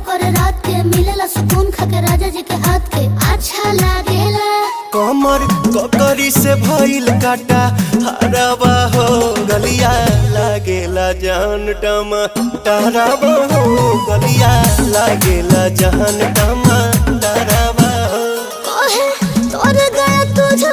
करे रात के, मिलेला सुकून खाके राजा जी के हाथ के। अच्छा लागेला कमर ककरी से भइल काटा हराबा हो, गलिया लागेला जान टमाटराबा हो, गलिया लागेला जान टमाटराबा हो। कहे तोर गया तुझे